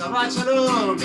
Shabbat Shalom.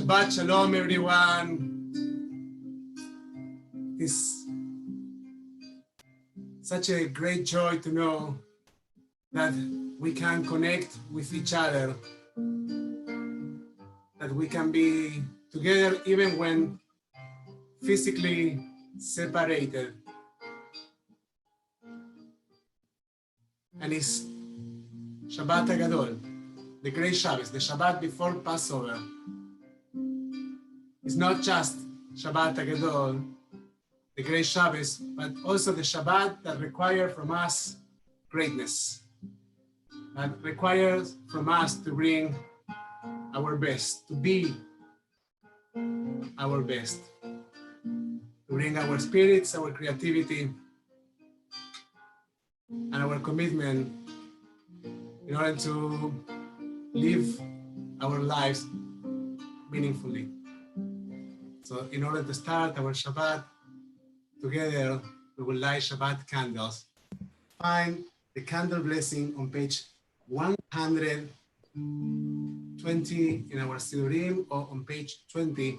Shabbat Shalom, everyone. It's such a great joy to know that we can connect with each other, that we can be together even when physically separated. And it's Shabbat HaGadol, the great Shabbos, the Shabbat before Passover. It's not just Shabbat HaGadol, the great Shabbos, but also the Shabbat that requires from us greatness, that requires from us to bring our best, to be our best, to bring our spirits, our creativity, and our commitment in order to live our lives meaningfully. So in order to start our Shabbat together, we will light Shabbat candles. Find the candle blessing on page 120 in our Sidurim or on page 20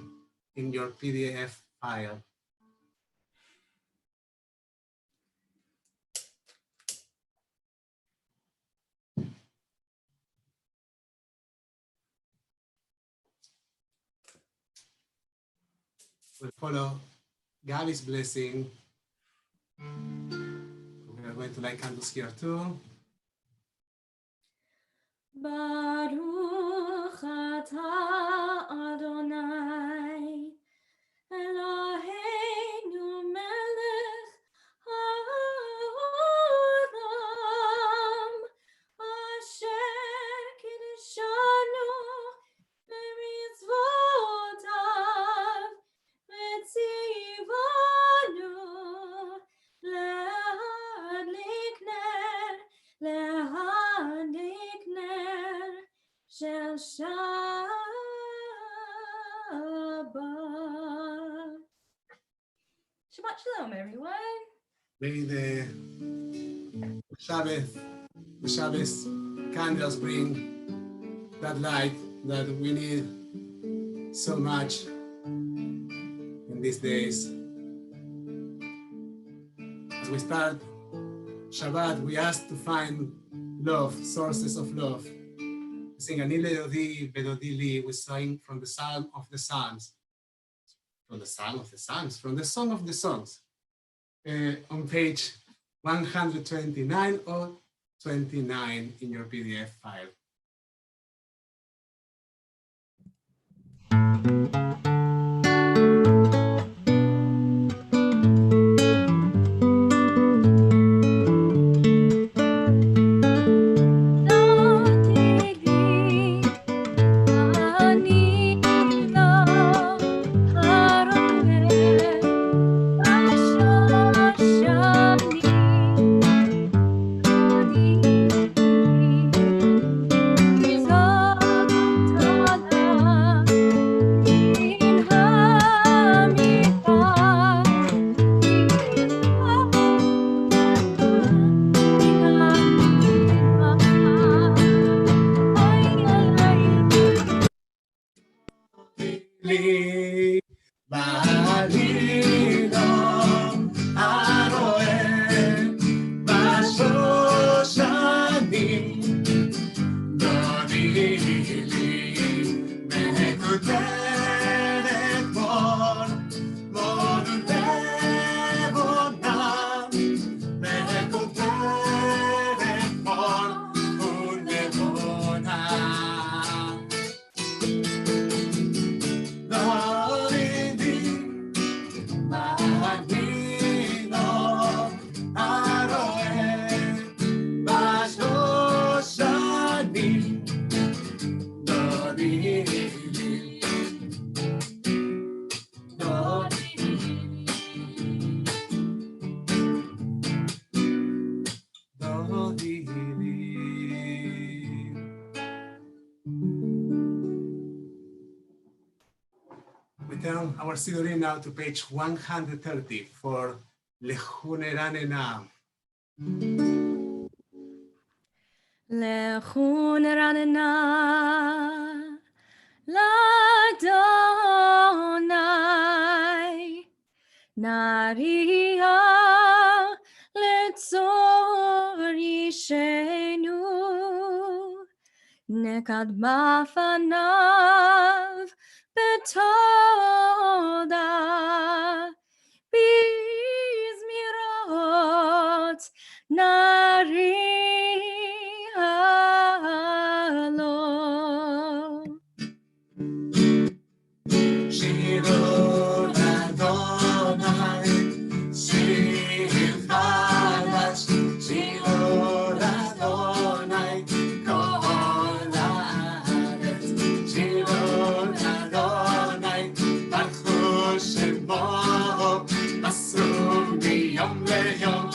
in your PDF file. We'll follow Gabi's blessing. We are going to light candles here too. Baruch atah Adonai Eloheinu melech haolam asher kiddushanu b'mitzvotav v'tzivanu lehadlik ner shel Shabbat. Shabbat Shalom, everyone. May the Shabbos candles bring that light that we need so much in these days. As we start Shabbat, we ask to find love, sources of love. We sing Ani Dodi Bedodi Li. We sing from the Psalm of the Psalms. From the Psalm of the Psalms, from the Song of the Songs. On page 129 or 29 in your PDF file. Ani לי בעלינו הרואה בשושנים דודי לי מקוטרת מור מור לבונם מקוטרת מור ולבונם דודי בעלינו הרואה בשושנים דודי לי דודי לי We turn our Sidurim now to page 130 for Lechuneranena. לכו נרננה לאדוני, נריע לצור אישנו, נקדמה פניו בתודה, בזמירות נריע לו. שירו לאדוני, שיר חדש, שירו לאדוני, כל הארץ, שירו לאדוני, ברכו שמו, מסרו מיום ליום,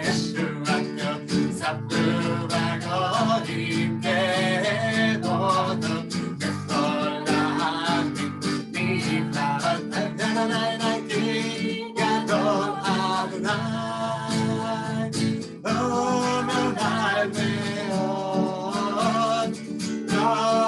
ישועתו, ספרו בגויים גדולו, בכל העמים נפלאות אדוני כי גדול אדוני, אדוני מאוד, גדול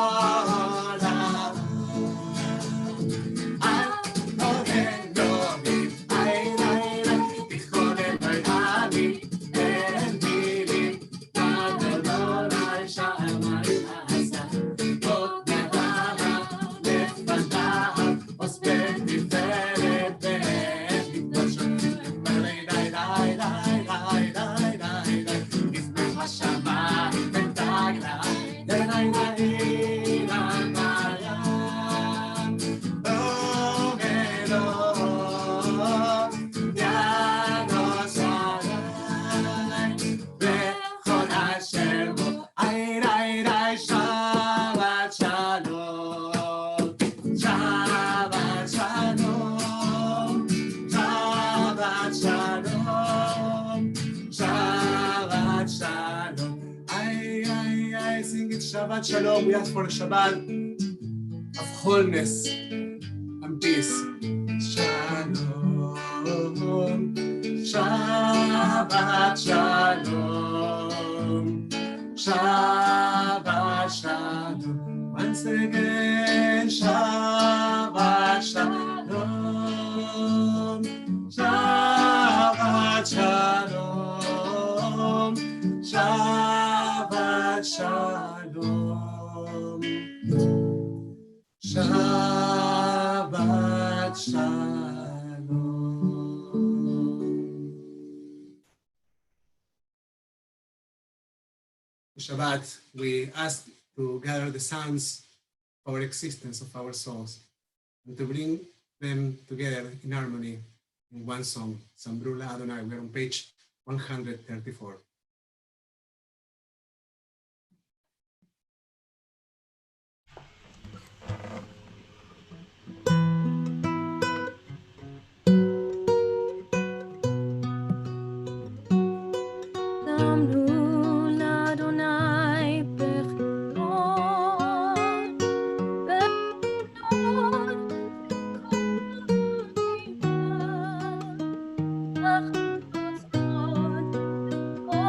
Shabbat Shalom, we ask for a Shabbat of wholeness and peace. Shalom, Shabbat Shalom, Shabbat Shalom. Once again, Shabbat Shalom, Shabbat Shalom, Shabbat Shalom. Shabbat Shalom. Shabbat, we ask to gather the sounds of our existence, of our souls, and to bring them together in harmony in one song, Sambrula Adonai. We're on page 134. Oh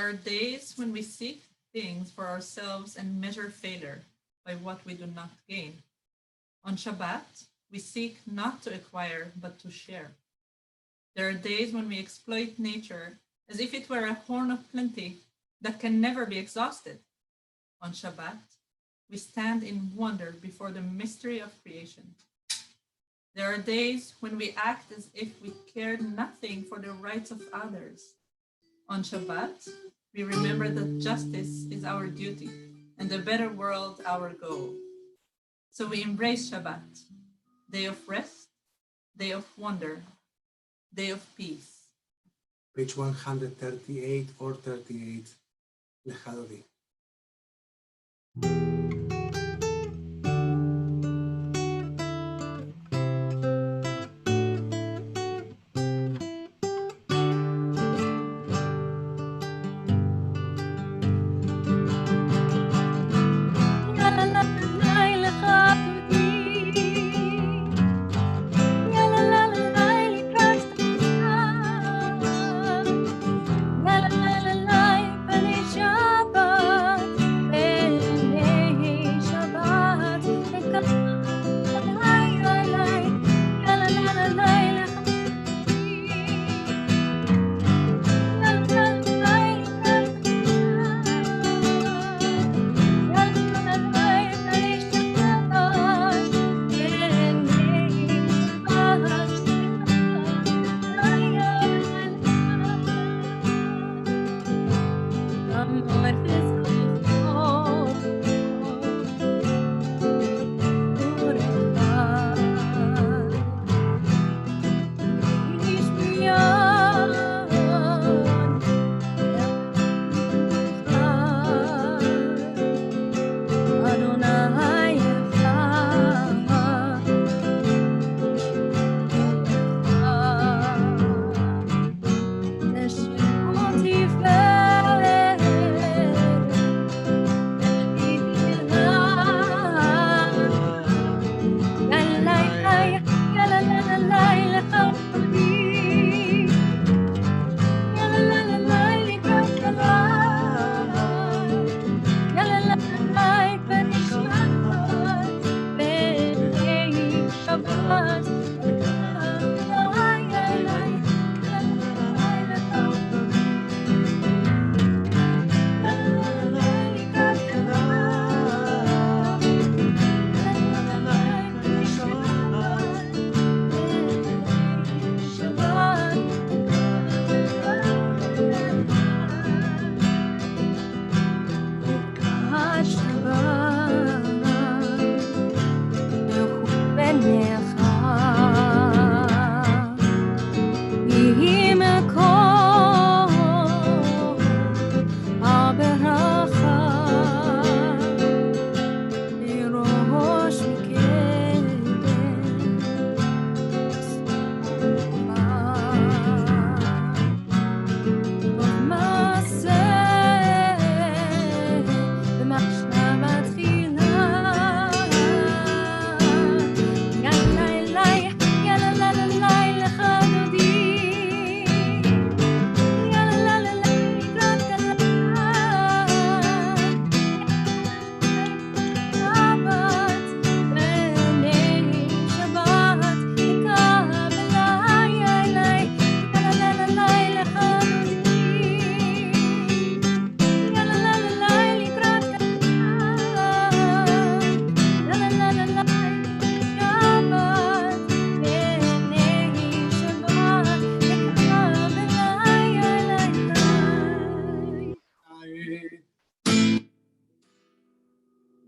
are days when we seek things for ourselves and measure failure by what we do not gain. On Shabbat, we seek not to acquire, but to share. There are days when we exploit nature as if it were a horn of plenty that can never be exhausted. On Shabbat, we stand in wonder before the mystery of creation. There are days when we act as if we cared nothing for the rights of others. On Shabbat, we remember that justice is our duty and a better world our goal. So we embrace Shabbat, day of rest, day of wonder, day of peace. Page 138 or 38, Lecha Dodi.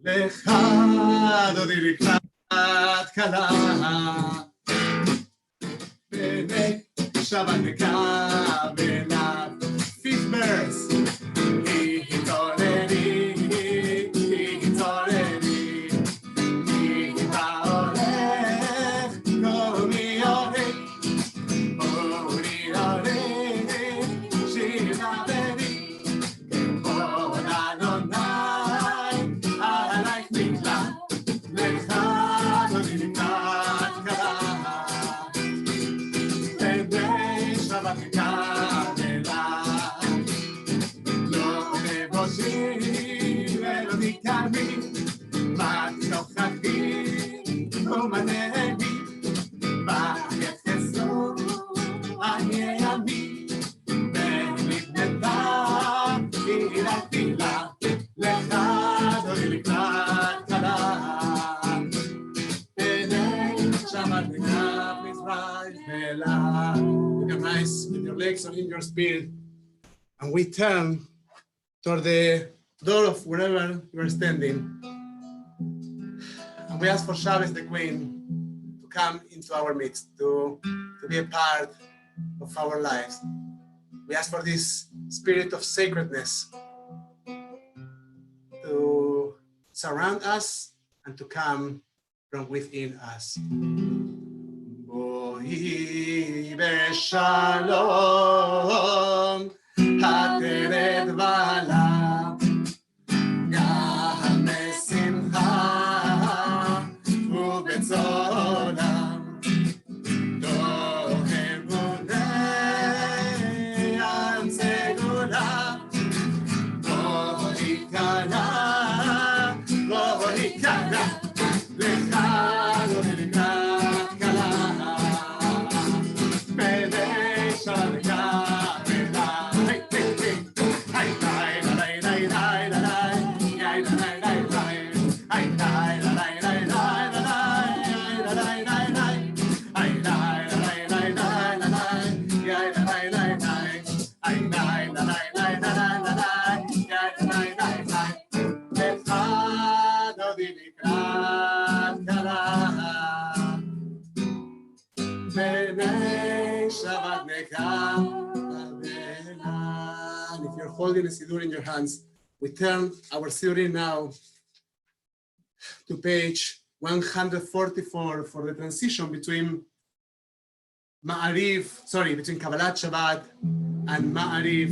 Lecha Dodi לקראת כלה, בני שבת מקבלה, fifth verse. התעוררי, התעוררי, אתה הולך, קומי הולך, אורי הולך, שירה בני, כבוד אדוני. עיקרי, מה תוכחי, ומנהי, מה יחסו, אני ימי, ונבנתה, עילה תהילה, לך דודי לקראת קלה. Shabbat Nikah, please rise, Bella. You can rise with your legs or in your spirit. And we turn toward the door of wherever you are standing. And we ask for Shabbos, the Queen, to come into our midst, to be a part of our lives. We ask for this spirit of sacredness to surround us and to come from within us. Bohi beshalom, hateret v'alav, gam besimcha u'betzolam, tohevunei am segula, bohi kana, bohi kana. And if you're holding a Siddur in your hands, we turn our Siddur now to page 144 for the transition between between Kabbalat Shabbat and Ma'ariv.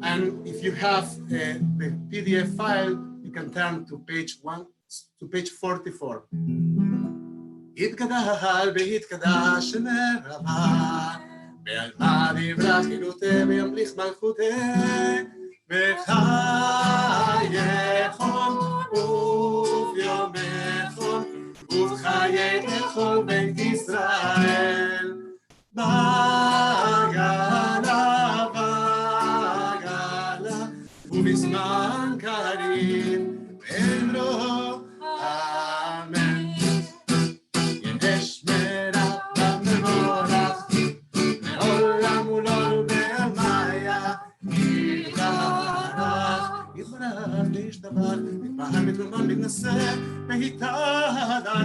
And if you have the PDF file, you can turn to page 44. יתקדש והתקדש מרבה, ועל מה יברח גילותי וימליך מלכותי, בחייכם וביומכם ובחייכם בית ישראל, בגלה בגלה ובזמן קריב אמרו אמן. מתרומם מתנשא, מהתעלה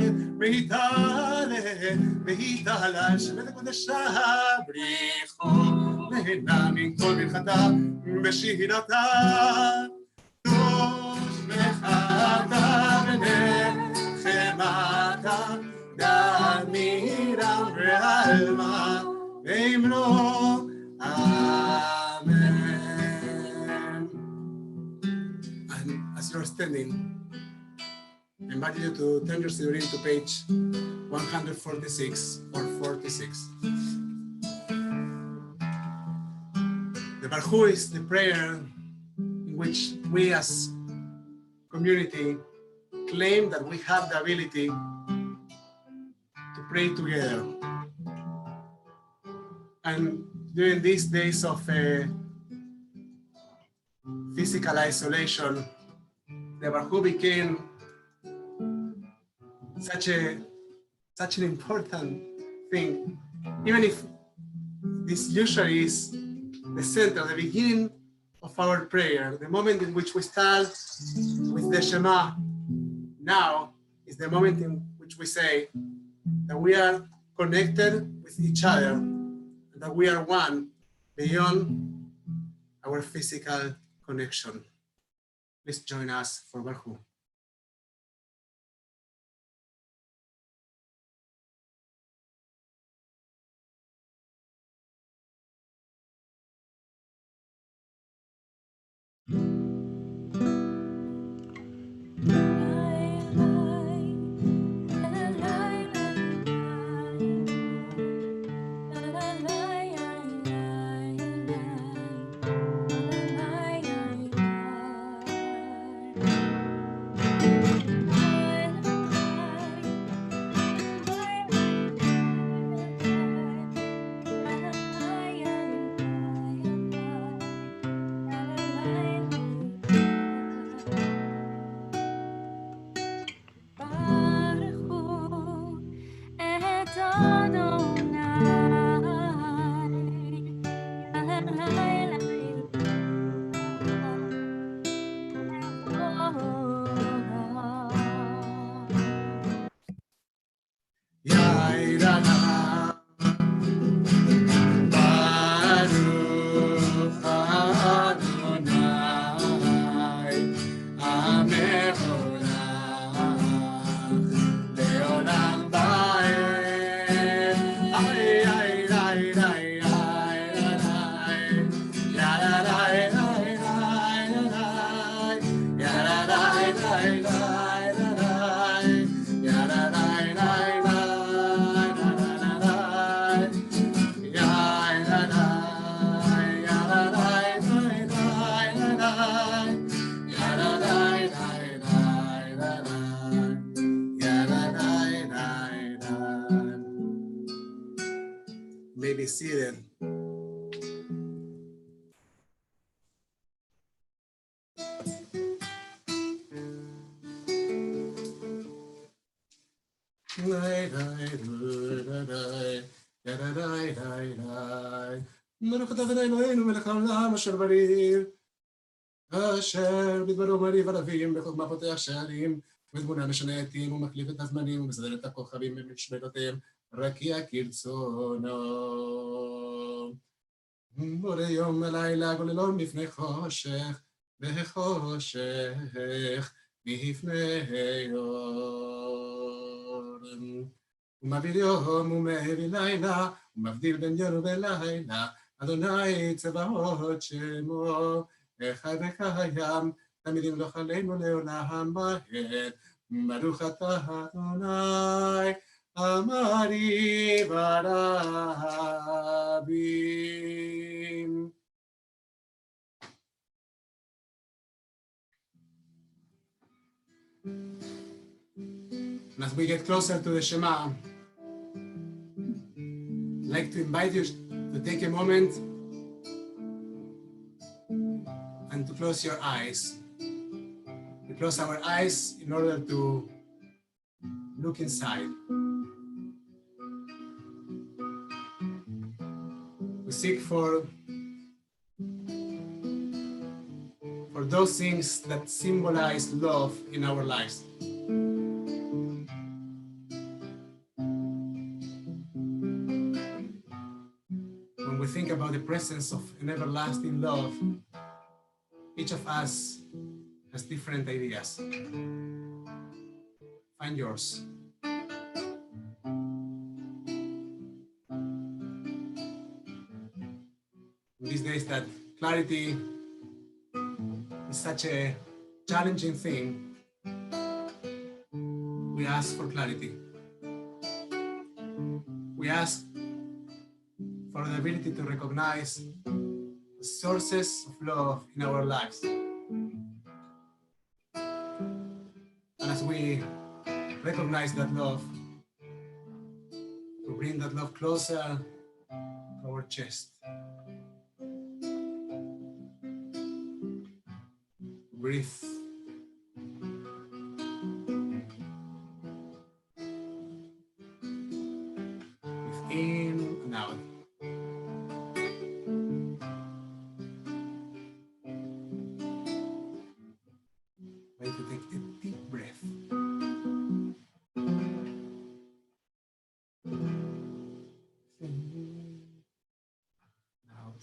שבית הקודשה בריחו, נהנה מכל מלכתה בשירתה, קדוש מחתה ונחמתה, דמירם ועלמה, ואמרו אמן. And as you're standing, I invite you to turn your Siddurim to page 146 or 46. The Barhu is the prayer in which we as community claim that we have the ability to pray together. And during these days of physical isolation, the Barhu became such an important thing, even if this usually is the center, the beginning of our prayer, the moment in which we start with the Shema. Now is the moment in which we say that we are connected with each other, and that we are one beyond our physical connection. Please join us for Barhu. be seated. מלך אדוני אלוהינו מלך העולם אשר בריא, אשר בדברו מרהיב ערבים בחוכמה פותח שערים, בתבונה משנה עתים ומחליף את הזמנים ומסדר את הכוכבים במשמרותיהם רקיע כרצונו. בורא יום ולילה גוללו מפני חושך וחושך מפני אור. ומעביר יום ומעביר לילה ומבדיל בין יום ולילה, אדוני צבאות שמו אחד וקיים תמיד ימלוך עלינו לעולם ועד. ברוך אתה אדוני אמרי ברבים. And as we get closer to the Shema, I'd like to invite you to take a moment and to close your eyes. We close our eyes in order to look inside. We seek for those things that symbolize love in our lives. When we think about the presence of an everlasting love, each of us has different ideas. Find yours. In these days that clarity is such a challenging thing, we ask for clarity. We ask for the ability to recognize the sources of love in our lives. And as we recognize that love, to bring that love closer to our chest. Breathe. Breathe in and out. Try to take a deep breath. In and out.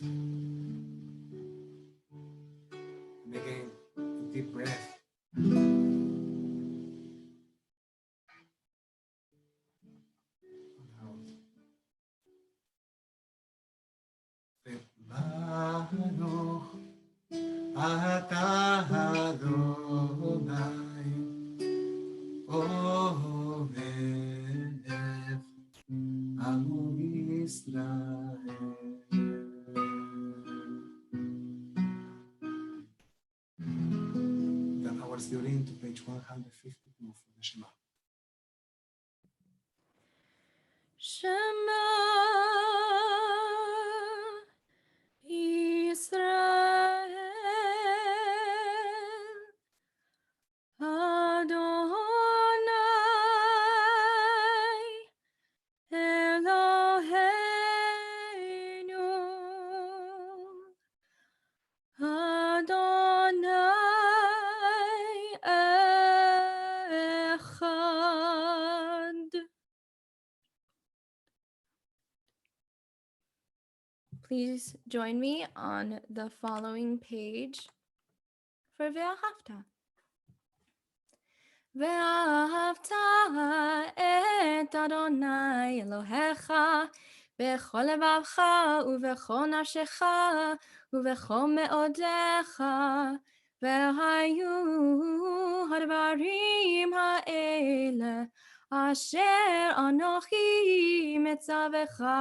And again, a deep breath. And out. Baruch atah Adonai omelech amu Yisrael. Then our Siyurim to page 152 for the Shema. Shema Yisrael Adonai Eloheinu Adonai Echad. Please join me on the following page for Ve'ahavta. Ve'ahavta et Adonai Elohecha bechol levavcha uvechol nafshecha uvechol me'odecha ve'hayu hadvarim ha'ele asher anochi metzavecha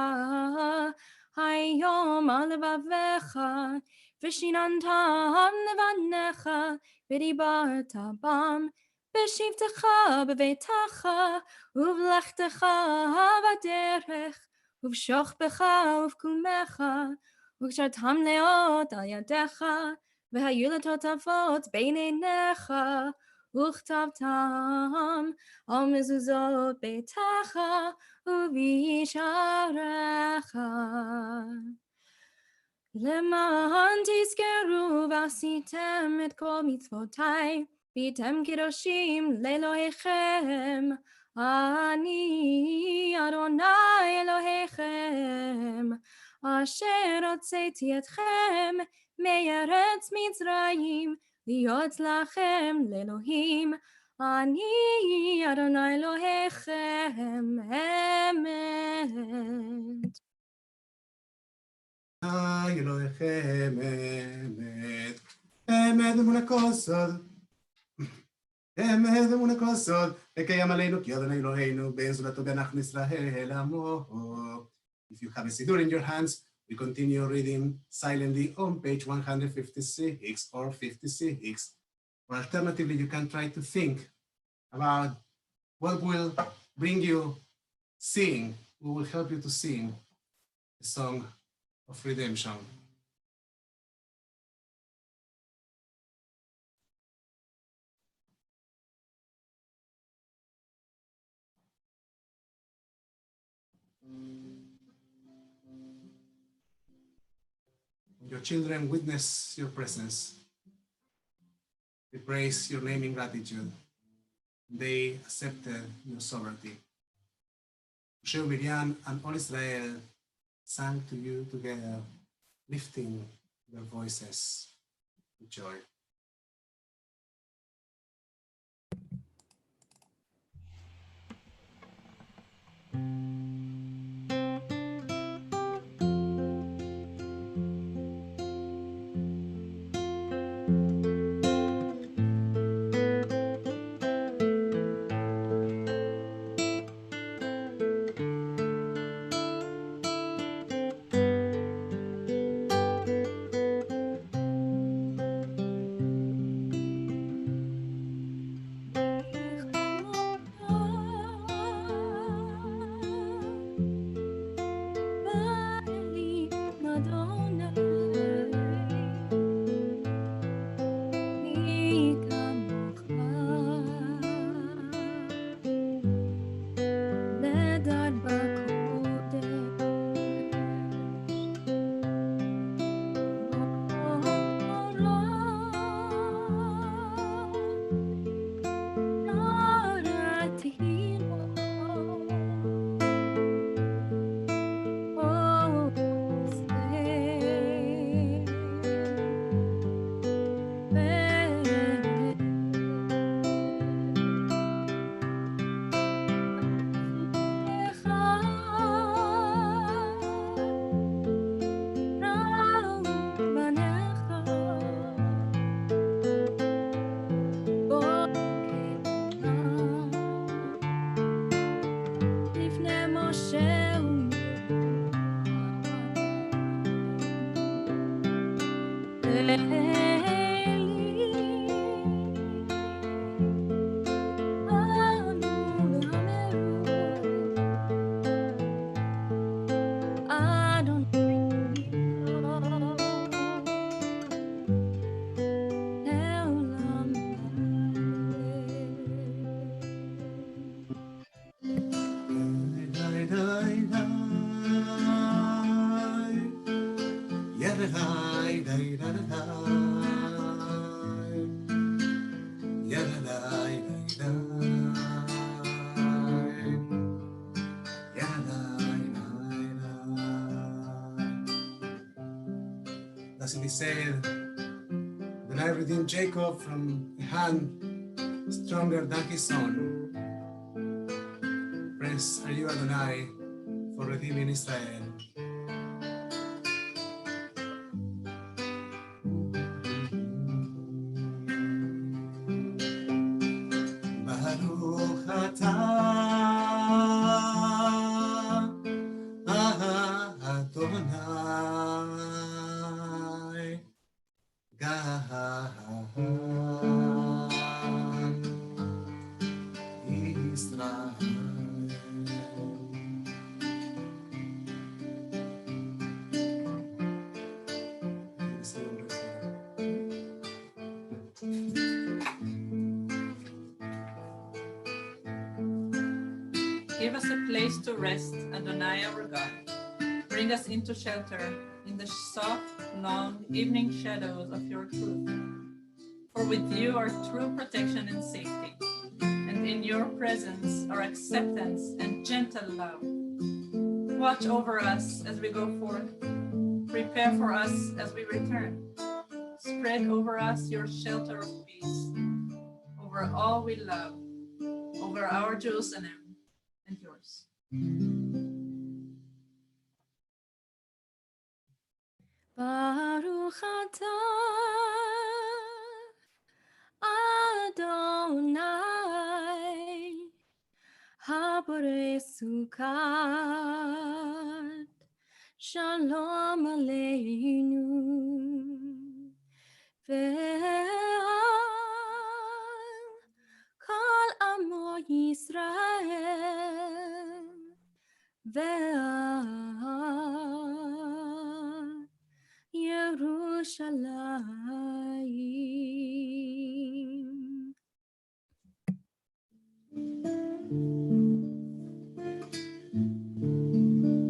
hayom al levavecha v'shinantam levanecha v'dibarta bam b'shivtecha b'veitecha uv'lechtecha b'derech ובשוכבך ובקומך, וקשרתם לאות על ידיך, והיו לטוטפות בין עיניך, וכתבתם על מזוזות ביתך ובישעריך. למען תזכרו ועשיתם את כל מצוותיי, והייתם קדושים לאלוהיכם, אני אדוני אלוהיכם, אשר הוצאתי אתכם מארץ מצרים, להיות לכם לאלוהים, אני אדוני אלוהיכם, אמת. אלוהיכם אמת, אמת אמונה כל סוד, אמת אמונה כל סוד, לקיים עלינו כי אדוני אלוהינו, בין זולתו באנחנו ישראל עמו. If you have a siddur in your hands, we continue reading silently on page 156 or 56, or alternatively you can try to think about what will bring you sing, who will help you to sing the song of redemption. Your children witness your presence. They praise your name in gratitude. They accepted your sovereignty. Moshe, Miriam, and all Israel sang to you together, lifting their voices with joy. As it is said, that I redeemed Jacob from a hand stronger than his own. Praise are you, Adonai, for redeeming Israel. Baruch atah Adonai Gad Israel. Give us a place to rest, Adonai our God. Bring us into shelter in the soft, long evening shadows of your truth. For with you are true protection and safety, and in your presence are acceptance and gentle love. Watch over us as we go forth. Prepare for us as we return. Spread over us your shelter of peace, over all we love, over our Jerusalem and yours. Baruch atah Adonai Haborei Sukkot Shalom Aleinu Ve'al Kol Amo Yisrael Ve'al Yerushalayim.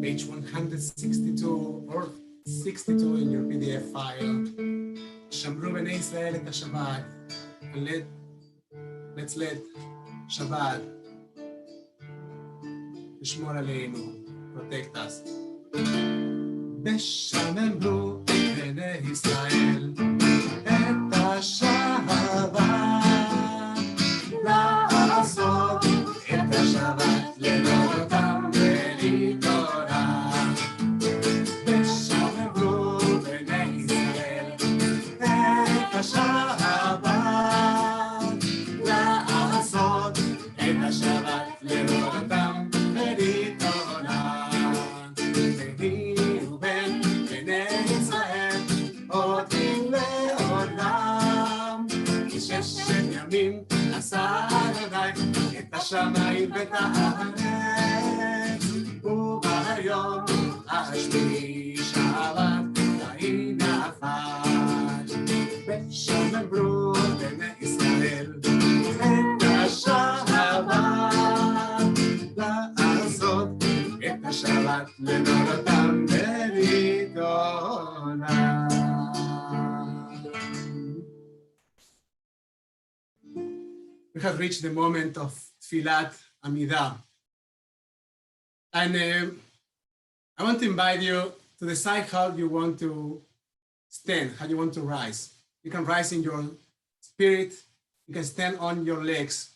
Page 162 or 62 in your PDF file. Shamru b'nei Israel et Shabbat, and let's let Shabbat לשמור עלינו, protect us. ושמרו בני ישראל את השבת, לעשות את השבת לדורותם ולדורם. ושמרו בני ישראל את השבת, לעשות את השבת לדורותם. עשה אדוני את השמיים ואת הארץ, וביום השביעי שבת ויהי נחת. ושמרו בני ישראל את השבת, לעשות את השבת לדורותם ולדורם. We have reached the moment of Tfilat Amidah. And I want to invite you to decide how you want to stand, how you want to rise. You can rise in your spirit, you can stand on your legs.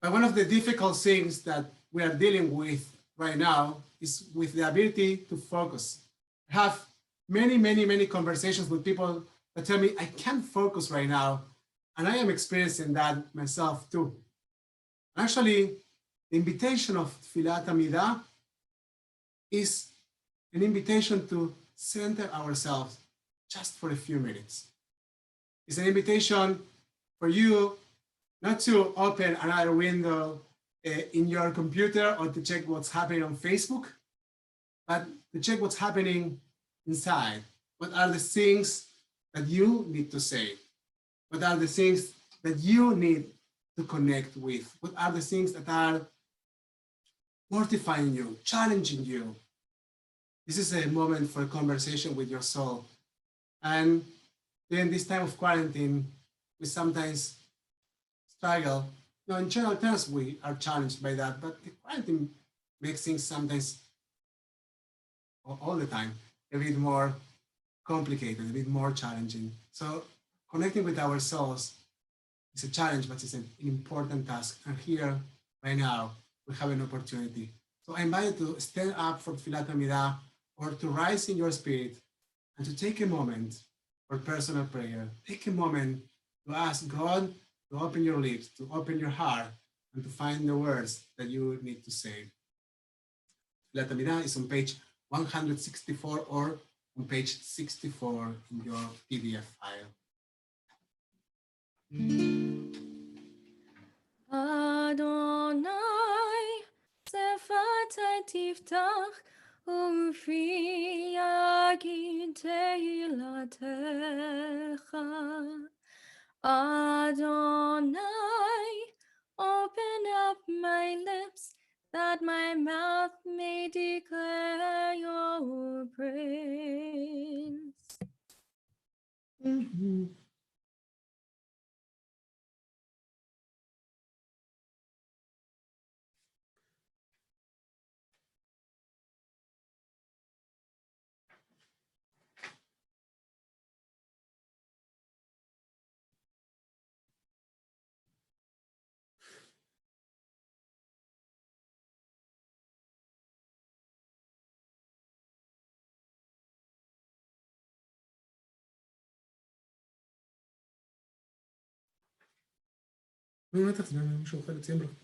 But one of the difficult things that we are dealing with right now is with the ability to focus. I have many conversations with people that tell me, I can't focus right now. And I am experiencing that myself too. Actually, the invitation of Tfilat Amidah is an invitation to center ourselves just for a few minutes. It's an invitation for you not to open another window in your computer or to check what's happening on Facebook, but to check what's happening inside. What are the things that you need to say? What are the things that you need to connect with? What are the things that are mortifying you, challenging you? This is a moment for a conversation with your soul. And during this time of quarantine, we sometimes struggle. You know, in general terms, we are challenged by that, but the quarantine makes things sometimes, all the time, a bit more complicated, a bit more challenging. So connecting with ourselves is a challenge, but it's an important task. And here, right now, we have an opportunity. So I invite you to stand up for Tfilat Amidah or to rise in your spirit and to take a moment for personal prayer. Take a moment to ask God to open your lips, to open your heart, and to find the words that you need to say. Tfilat Amidah is on page 164 or on page 64 in your PDF file. Adonai, Sefatai Tiftach, Ufi Yagid Teilatecha. Adonai, open up my בטח, זה מישהו אוכל לציין ברכות.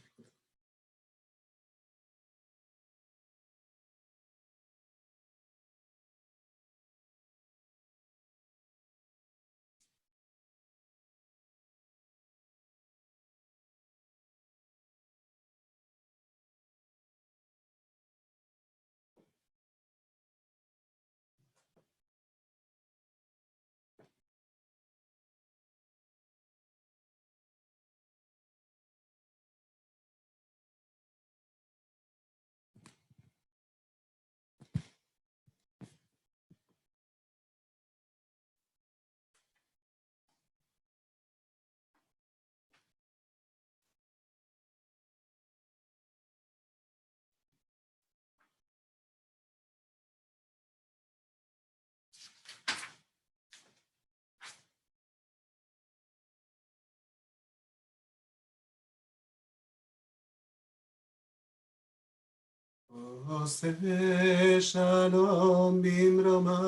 עושה שלום במרומיו,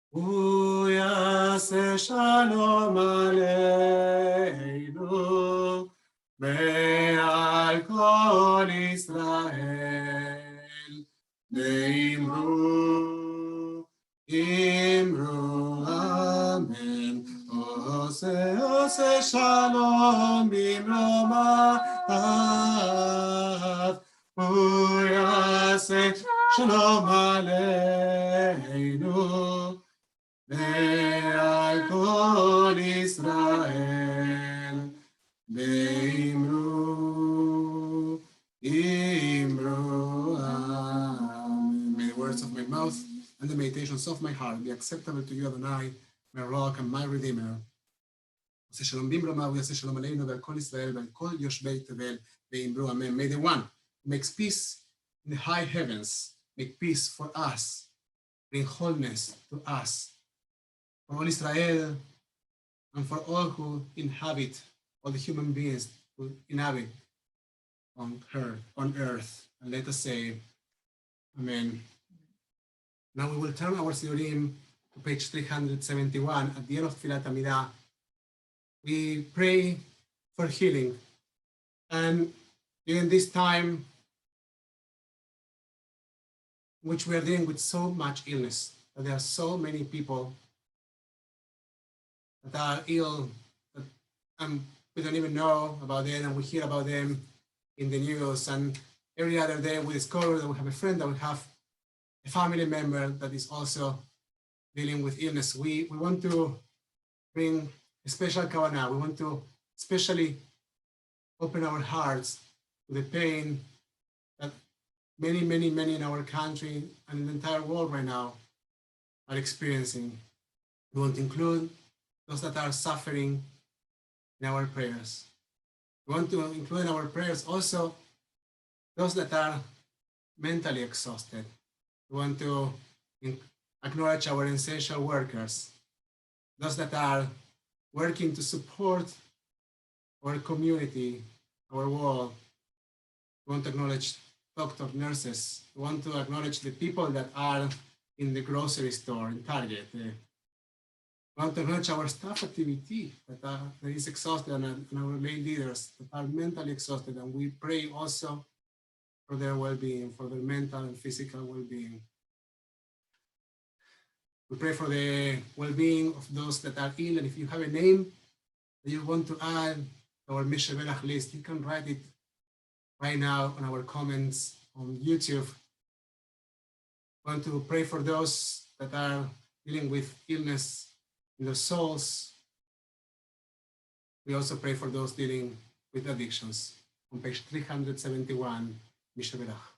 הוא יעשה שלום עלינו ועל כל ישראל. ואמרו, אמרו אמן. עושה שלום במרומיו, הוא יעשה שלום עלינו ועל כל ישראל. ואמרו, אמרו amen. May the words of my mouth and the meditations of my heart be acceptable to you, Adonai, my rock and my redeemer. עושה שלום במרומיו, הוא יעשה שלום עלינו ועל כל ישראל ועל כל יושבי תבל, ואמרו אמן. May the one who makes peace in the high heavens make peace for us, bring wholeness to us, for all Israel and for all who inhabit, all the human beings who inhabit on earth. And let us say, Amen. Now we will turn our Sidurim to page 371. At the end of Tfilat Amidah, we pray for healing. And during this time, which we are dealing with so much illness, that there are so many people that are ill, and we don't even know about them, and we hear about them in the news. And every other day we discover that we have a friend, that we have a family member that is also dealing with illness. We want to bring a special kavanah. We want to especially open our hearts to the pain that many, many, many in our country and in the entire world right now are experiencing. We want to include those that are suffering in our prayers. We want to include in our prayers also those that are mentally exhausted. We want to acknowledge our essential workers, those that are working to support our community, our world. We want to acknowledge doctors, nurses. We want to acknowledge the people that are in the grocery store, in Target. We want to acknowledge our staff activity that is exhausted, and our lay leaders that are mentally exhausted. And we pray also for their well-being, for their mental and physical well-being. We pray for the well-being of those that are ill. And if you have a name that you want to add to our Mishabelach list, you can write it right now on our comments on YouTube. We want to pray for those that are dealing with illness in their souls. We also pray for those dealing with addictions. On page 371, Mishabelach.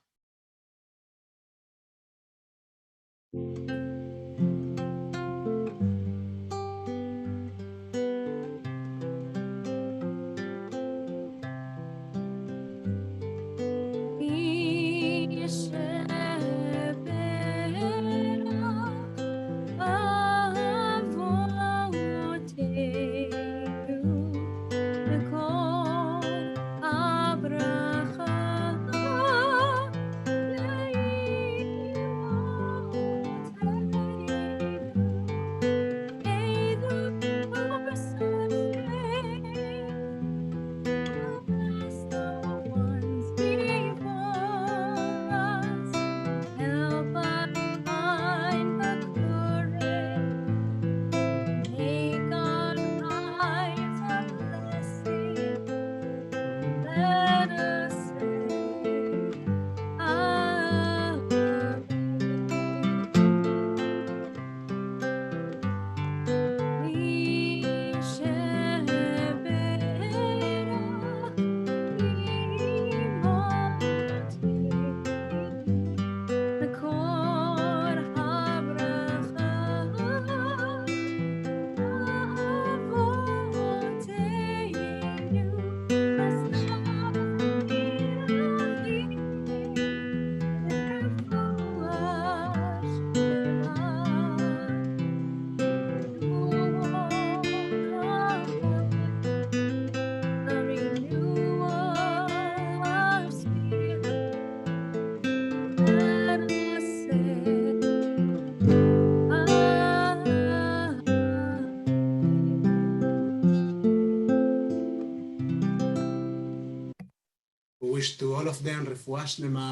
wish to all of them refuah shlema,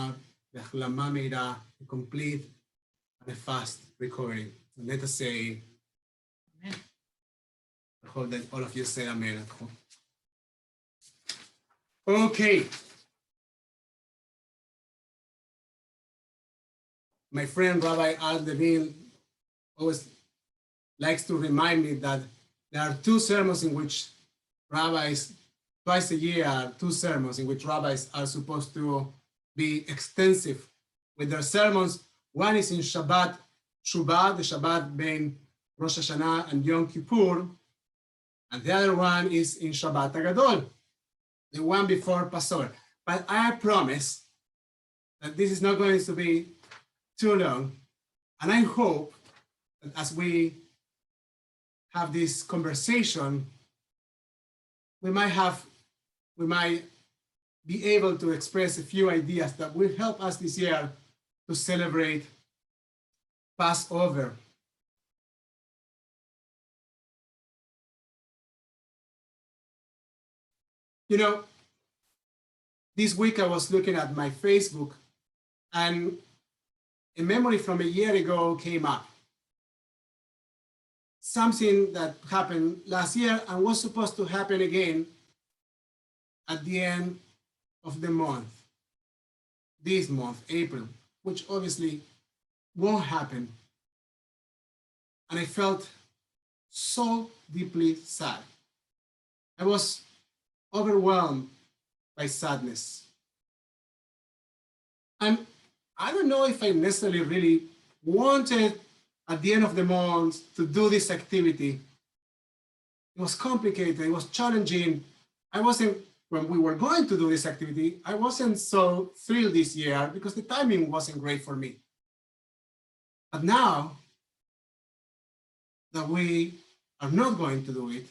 v'achlama meira, a complete and a fast recovery. And let us say, Amen. I hope that all of you say amen at home. Okay. My friend Rabbi Al Devin always likes to remind me that there are two sermons in which rabbis, twice a year, two sermons in which rabbis are supposed to be extensive with their sermons. One is in Shabbat, Shubah, the Shabbat between Rosh Hashanah and Yom Kippur, and the other one is in Shabbat HaGadol, the one before Passover. But I promise that this is not going to be too long, and I hope that as we have this conversation, we might be able to express a few ideas that will help us this year to celebrate Passover. You know, this week I was looking at my Facebook and a memory from a year ago came up. Something that happened last year and was supposed to happen again at the end of the month, this month, April, which obviously won't happen. And I felt so deeply sad. I was overwhelmed by sadness. And I don't know if I necessarily really wanted at the end of the month to do this activity. It was complicated, it was challenging. When we were going to do this activity, I wasn't so thrilled this year because the timing wasn't great for me. But now that we are not going to do it,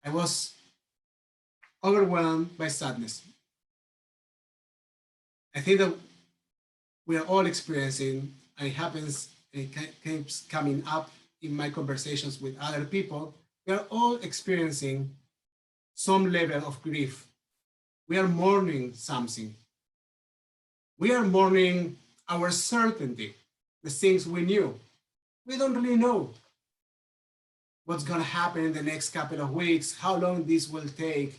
I was overwhelmed by sadness. I think that we are all experiencing, and it keeps coming up in my conversations with other people, we are all experiencing some level of grief. We are mourning something. We are mourning our certainty, the things we knew. We don't really know what's going to happen in the next couple of weeks, how long this will take.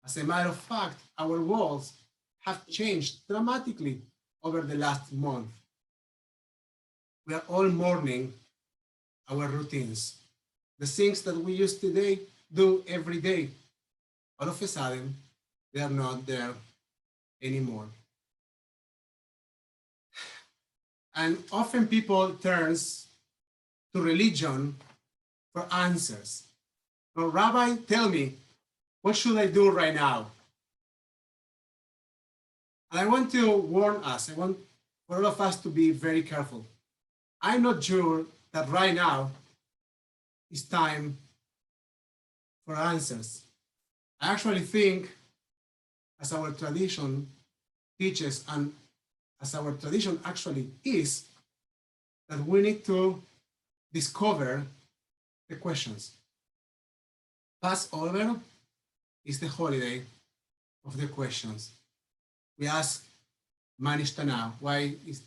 As a matter of fact, our worlds have changed dramatically over the last month. We are all mourning our routines, the things that we used to do every day. All of a sudden, they are not there anymore. And often people turn to religion for answers. Well, Rabbi, tell me, what should I do right now? And I want to warn us, I want for all of us to be very careful. I'm not sure that right now is time for answers. I actually think, as our tradition teaches, and as our tradition actually is, that we need to discover the questions. Passover is the holiday of the questions. We ask, Manishtana, why is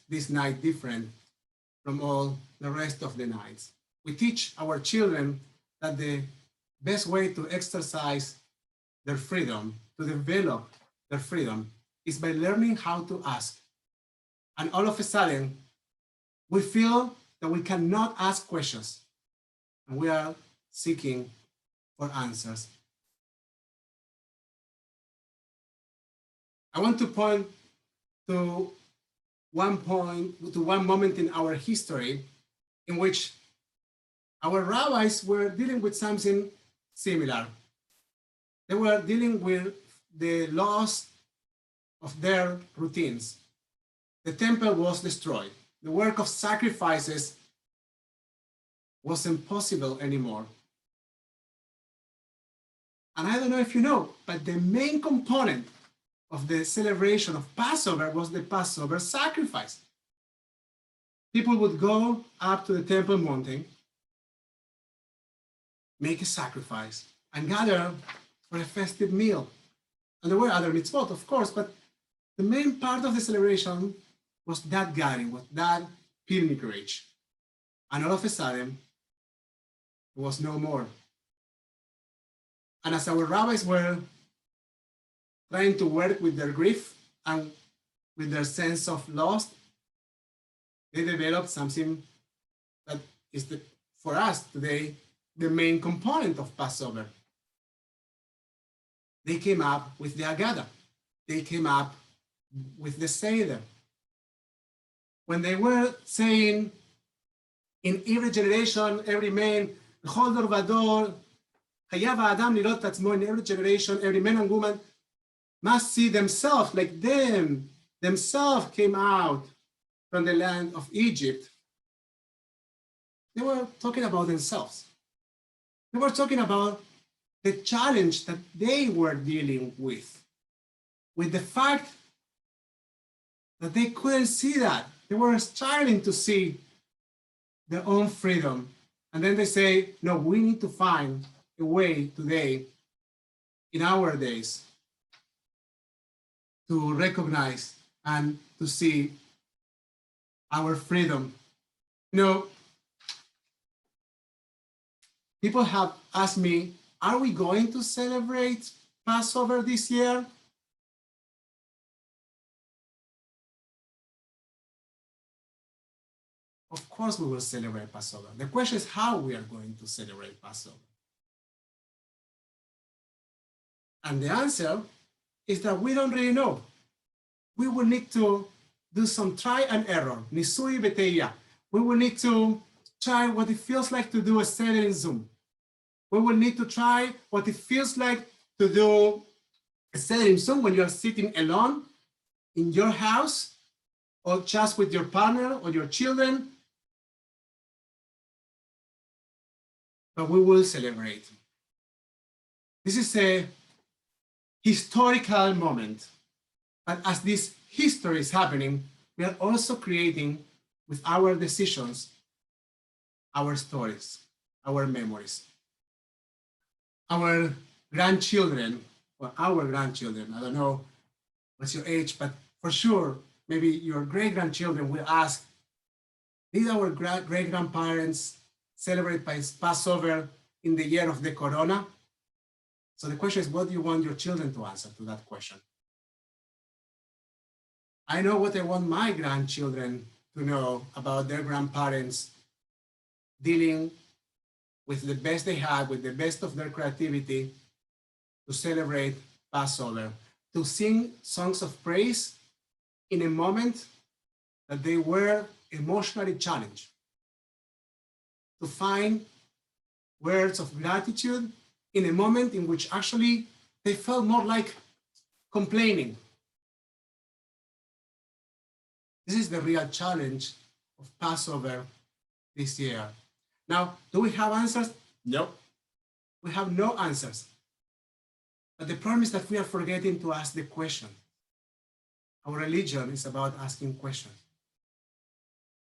this night different from all the rest of the nights? We teach our children that the best way to exercise their freedom, to develop their freedom, is by learning how to ask. And all of a sudden, we feel that we cannot ask questions, and we are seeking for answers. I want to point to one moment in our history in which our rabbis were dealing with something similar. They were dealing with the loss of their routines. The temple was destroyed. The work of sacrifices wasn't possible anymore. And I don't know if you know, but the main component of the celebration of Passover was the Passover sacrifice. People would go up to the Temple Mountain, make a sacrifice, and gather for a festive meal. And there were other mitzvot, of course, but the main part of the celebration was that gathering, was that pilgrimage. And all of a sudden, it was no more. And as our rabbis were trying to work with their grief and with their sense of loss, they developed something that is, for us today, the main component of Passover. They came up with the Agadah. They came up with the Seder. When they were saying, in every generation, every man, בכל דור ודור, חייב האדם לראות את עצמו, in every generation, every man and woman must see themselves, like themselves came out from the land of Egypt. They were talking about themselves. They were talking about the challenge that they were dealing with the fact that they couldn't see that. They were striving to see their own freedom. And then they say, no, we need to find a way today, in our days, to recognize and to see our freedom. You know, people have asked me, are we going to celebrate Passover this year? Of course we will celebrate Passover. The question is how we are going to celebrate Passover. And the answer is that we don't really know. We will need to do some try and error. Nisui v'teiya. We will need to try what it feels like to do a Seder in Zoom. We will need to try what it feels like to do a Seder in Zoom when you're sitting alone in your house or just with your partner or your children. But we will celebrate. This is a historical moment. But as this history is happening, we are also creating with our decisions, our stories, our memories. Our grandchildren, or our grandchildren, I don't know what's your age, but for sure, maybe your great-grandchildren will ask, did our great-grandparents celebrate Passover in the year of the corona? So the question is, what do you want your children to answer to that question? I know what I want my grandchildren to know about their grandparents dealing with the best they had, with the best of their creativity to celebrate Passover, to sing songs of praise in a moment that they were emotionally challenged, to find words of gratitude in a moment in which actually they felt more like complaining. This is the real challenge of Passover this year. Now, do we have answers? No. We have no answers. But the problem is that we are forgetting to ask the question. Our religion is about asking questions.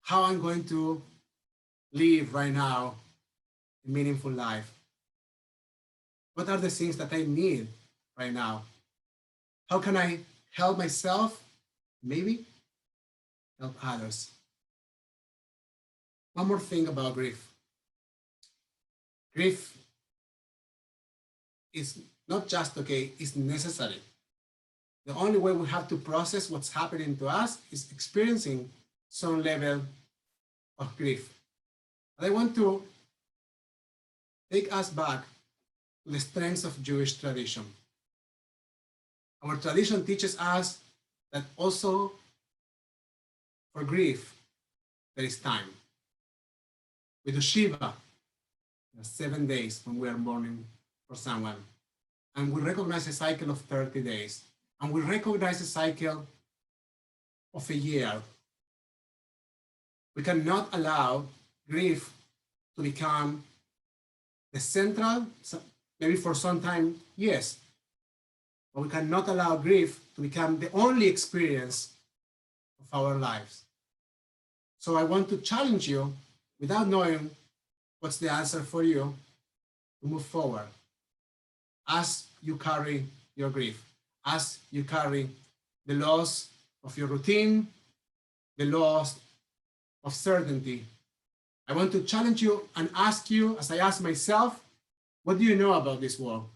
How I'm going to live right now a meaningful life? What are the things that I need right now? How can I help myself? Maybe help others. One more thing about grief. Grief is not just okay, it's necessary. The only way we have to process what's happening to us is experiencing some level of grief. But I want to take us back to the strengths of Jewish tradition. Our tradition teaches us that also for grief, there is time. We do Shiva, 7 days when we are mourning for someone. And we recognize a cycle of 30 days. And we recognize a cycle of a year. We cannot allow grief to become the central, maybe for some time, yes, but we cannot allow grief to become the only experience of our lives. So I want to challenge you, without knowing what's the answer for you, to move forward as you carry your grief. as you carry the loss of your routine, the loss of certainty. I want to challenge you and ask you, as I ask myself, what do you know about this world?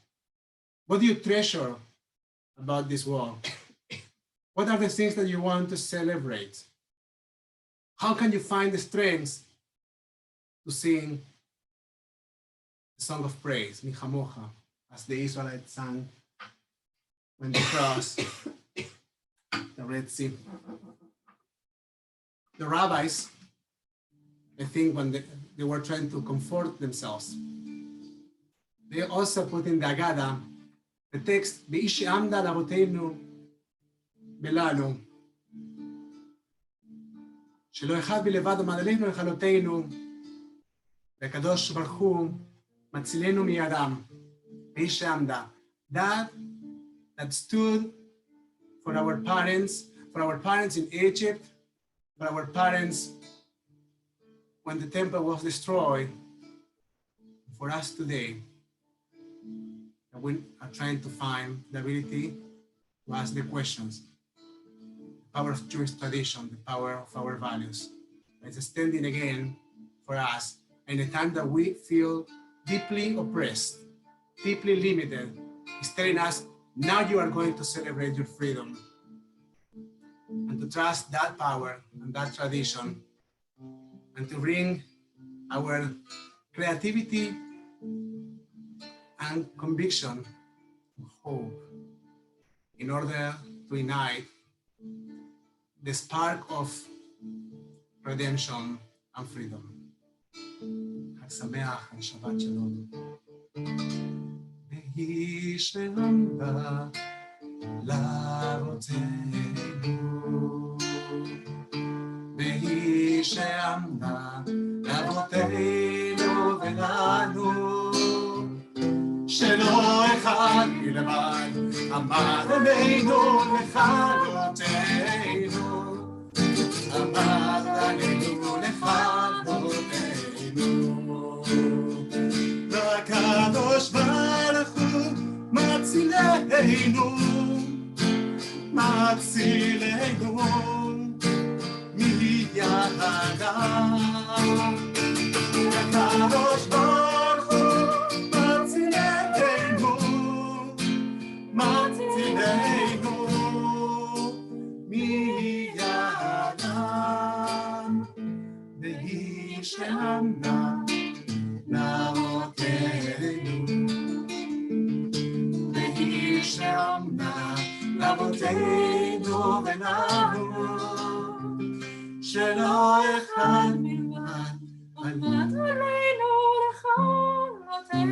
What do you treasure about this world? What are the things that you want to celebrate? How can you find the strength to sing the song of praise, Michamocha, as the Israelites sang when they crossed the Red Sea? The rabbis, I think, when they were trying to comfort themselves, they also put in the Agada the text, Be'ish Amda Lavoteinu Belanu, שלא אחד בלבד ומעלנו לכלותנו, והקדוש ברוך הוא מצילנו מידם, ואיש שעמדה. That stood for our parents in Egypt, for our parents when the temple was destroyed, for us today, that we are trying to find the ability to ask the questions. The power of Jewish tradition, the power of our values. It's standing again for us in a time that we feel deeply oppressed, deeply limited. It's telling us, now you are going to celebrate your freedom and to trust that power and that tradition and to bring our creativity and conviction and hope in order to ignite the spark of redemption and freedom. חג שמח, שבת שלום. והיא שעמדה לאבותינו, והיא שעמדה לאבותינו ולנו, שלא אחד מלבד עמד עלינו לכלותנו, עמד עלינו לכלותנו. הקדוש ברוך הוא מצילנו, מצילנו מידם. הקדוש ברוך הוא מצילנו, מצילנו מידם, והיא שעמדה לאבותינו, והיא שעמדה לאבותינו ולנו, שלא אחד מלבד עמד עלינו לכלותנו,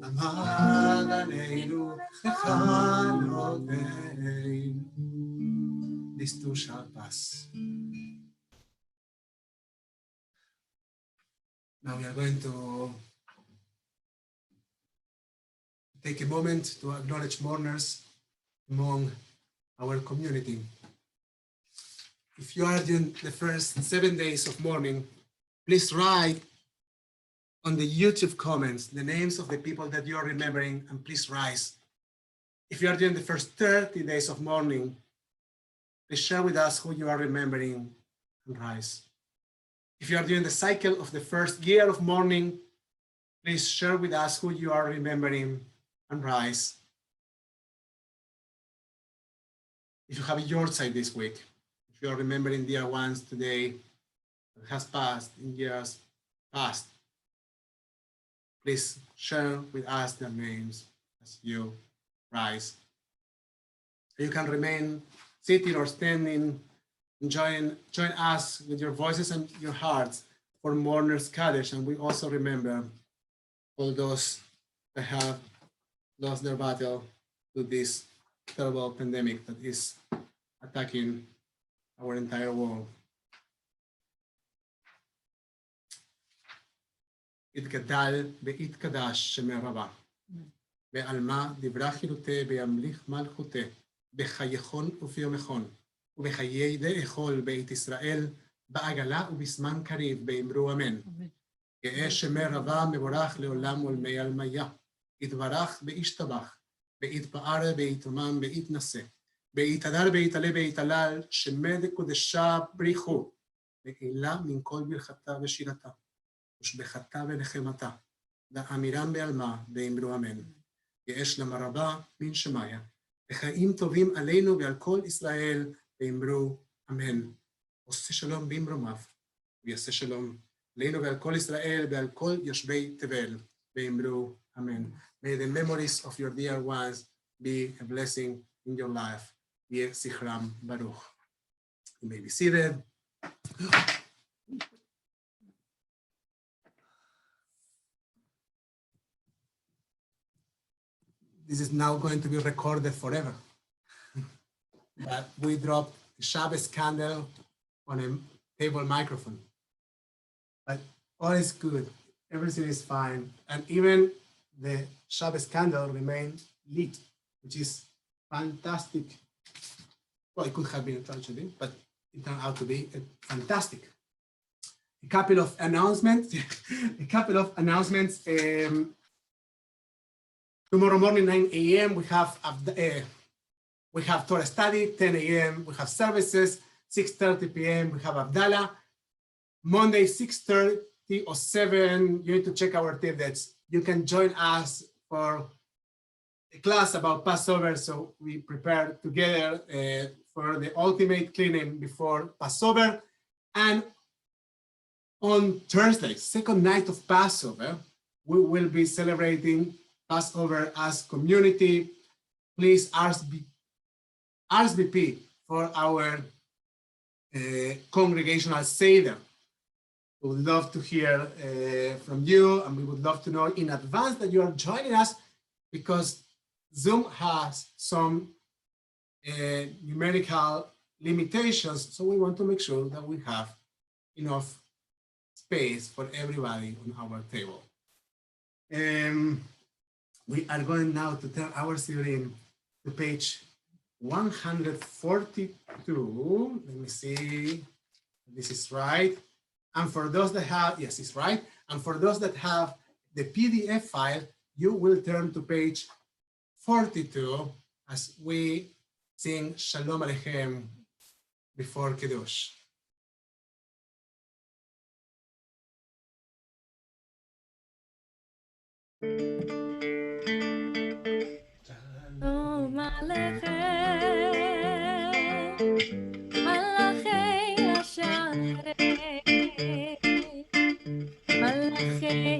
עמד עלינו לכלותנו. These two shall pass. Now we are going to take a moment to acknowledge mourners among our community. If you are during the first 7 days of mourning, please write on the YouTube comments the names of the people that you are remembering, and please rise. If you are during the first 30 days of mourning, please share with us who you are remembering and rise. If you are during the cycle of the first year of mourning, please share with us who you are remembering and rise. If you have a yahrzeit this week, if you are remembering dear ones today that has passed in years past, please share with us their names as you rise. You can remain sitting or standing and join us with your voices and your hearts for Mourner's Kaddish. And we also remember all those that have lost their battle to this terrible pandemic that is attacking our entire world. יתגדל ויתקדש שם רבה, בעלמא דברה חילותה בימליך מלכותה, בחייכון וביומכון, ובחיי דאכול בית ישראל, בעגלה ובזמן קריב, באמרו אמן. יהא שמי רבה מבורך לעולם ולמי עלמיה, יתברך וישתבח, בהתפאר בהתומם בהתנשא, בהתהדר בהתעלה בהתעלל, שמד קודשה בריחו, ועילה מן כל ברכתה ושירתה, ושבחתה ונחמתה, לאמירם בעלמה ואמרו אמן. יש למה רבה מן שמיה, וחיים טובים עלינו ועל כל ישראל, ואמרו אמן. עושה שלום במרומיו, ויעשה שלום עלינו ועל כל ישראל ועל כל יושבי תבל, ואמרו אמן. May the memories of your dear ones be a blessing in your life. Yeh Zichram Baruch. You may be seated. This is now going to be recorded forever. But we dropped the Shabbos candle on a table microphone. But all is good. Everything is fine. And even the Shabbos candle remained lit, which is fantastic. Well, it could have been a tragedy, but it turned out to be fantastic. A couple of announcements. Tomorrow morning, 9 a.m., we have Torah study. 10 a.m., we have services. 6:30 p.m., we have Havdalah. Monday, 6:30 or 7, you need to check our tablets. You can join us for a class about Passover, so we prepare together for the ultimate cleaning before Passover. And on Thursday, second night of Passover, we will be celebrating Passover as community. Please RSVP for our congregational Seder. We would love to hear from you, and we would love to know in advance that you are joining us, because Zoom has some numerical limitations, so we want to make sure that we have enough space for everybody on our table. We are going now to turn our Sidurim to page 142. Let me see. This is right. And for those that have, yes, it's right. And for those that have the PDF file, you will turn to page 42 as we sing Shalom Aleichem before Kiddush. Shalom Aleichem, Malachei Hashanah, Malachei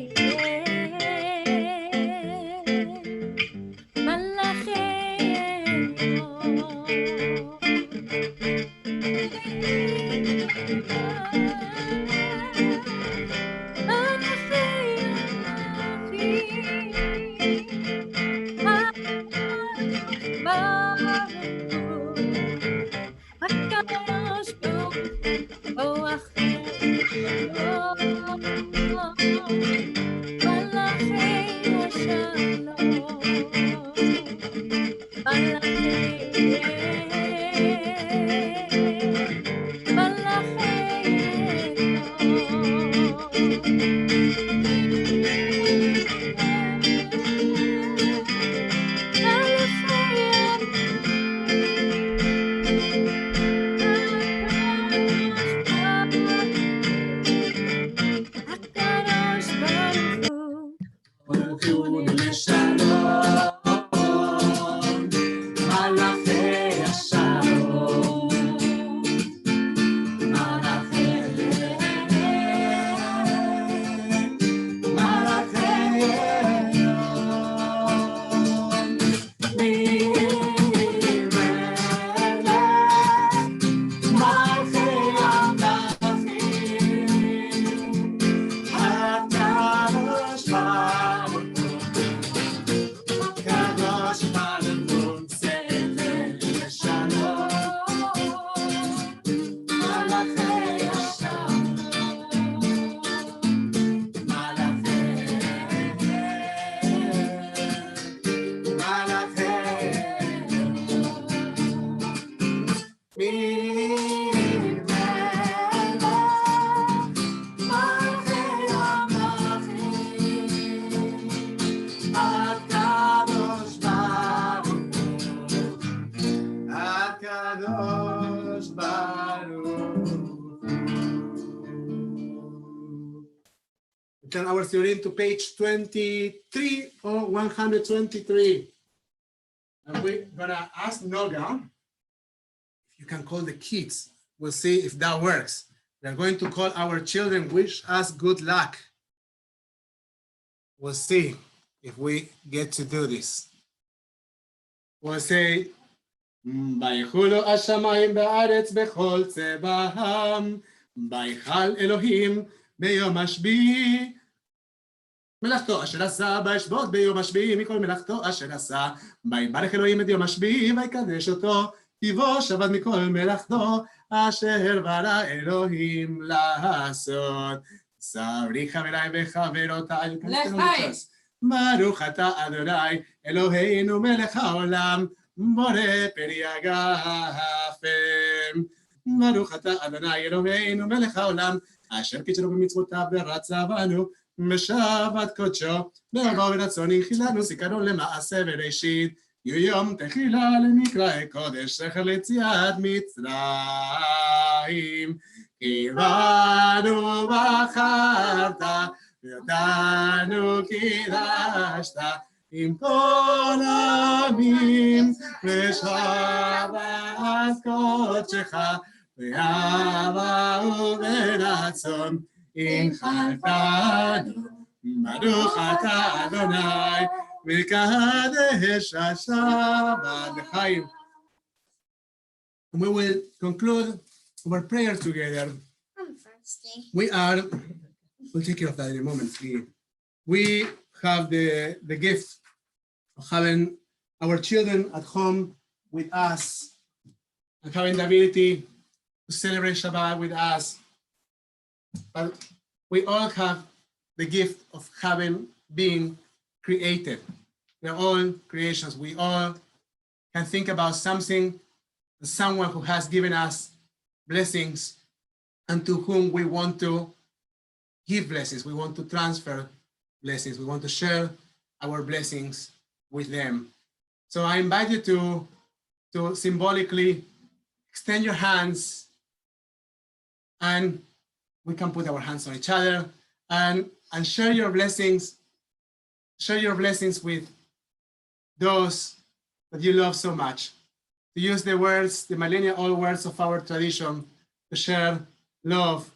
turn our theory to page 23 or 123. And we're gonna ask Noga if you can call the kids. We'll see if that works. We're going to call our children, wish us good luck. We'll see if we get to do this. We'll say, ויחולו השמיים בארץ בכל צבאם, ויחל אלוהים ביום השביעי. מלאכתו אשר עשה וישבות ביום השביעי מכל מלאכתו אשר עשה. ויברך אלוהים את יום השביעי ויקדש אותו, טיבו שבת מכל מלאכתו אשר ברא אלוהים לעשות. סברי חבריי וחברותיי, לחיים. ברוך אתה אדוני אלוהינו מלך העולם, בורא פרי הגפן. ברוך אתה אדוני אלוהינו מלך העולם, אשר קידשנו במצוותיו ורצה בנו בשבת קודשו, באהבה ורצון הנחילנו זיכרון למעשה בראשית, יום תחילה למקרא קודש זכר ליציאת מצרים. כי בנו בחרת ואותנו קידשת עם כל עמים בשבת קודשך באהבה וברצון הנחלתנו. ברוך אתה אדוני מקדש השבת לחיים. We will conclude our prayer together. I'm thirsty. We'll take care of that in a moment. We have the gift of having our children at home with us and having the ability to celebrate Shabbat with us. But we all have the gift of being created. We're all creations. We all can think about something, someone who has given us blessings and to whom we want to give blessings. We want to transfer blessings. We want to share our blessings with them. So I invite you to symbolically extend your hands, and we can put our hands on each other and share your blessings. Share your blessings with those that you love so much. To use the words, the millennial-old words of our tradition, to share love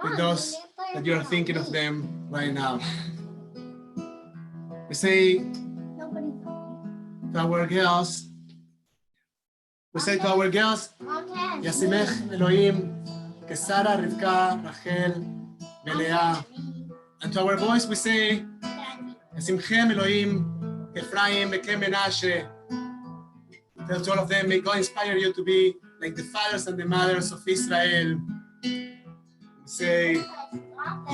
with those that you are thinking of them right now. We say to our girls, Yasimech Elohim, Kesara, Rivka, Rachel, Belea. And to our boys we say, Yasimchem Elohim, Ephraim, Bekem Menashe. Tell to all of them, may God inspire you to be like the fathers and the mothers of Israel. Say,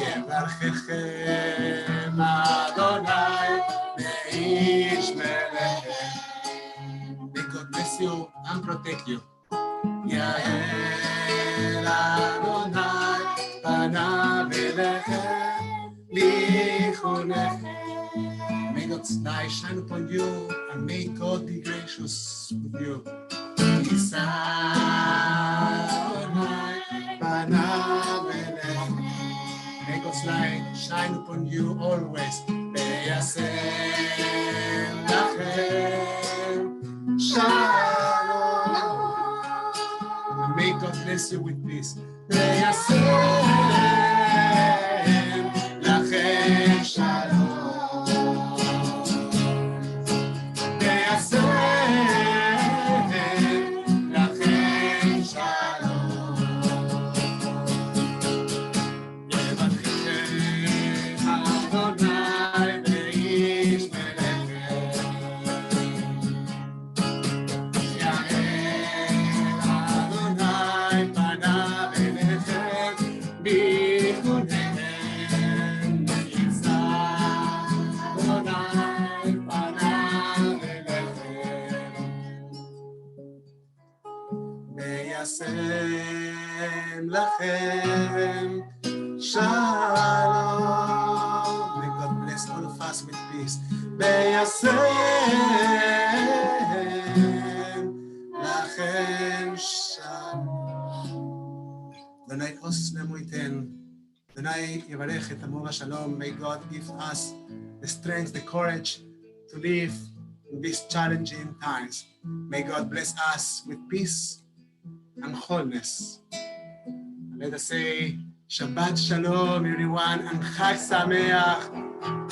Yevarchechem Adonai Meish Melechem. May God bless you and protect you. Yael Adonai Panav Elechem Lichunechem. May God's light shine upon you and may God be gracious with you. May God's light shine upon you always. And may God bless you with peace. Shalom. May God bless all of us with peace. Lachem shalom. The night also ייתן Adonai Yevarech et Amo Shalom. May God give us the strength, the courage to live in these challenging times. May God bless us with peace and wholeness. And let us say Shabbat Shalom, everyone, and Chag Sameach.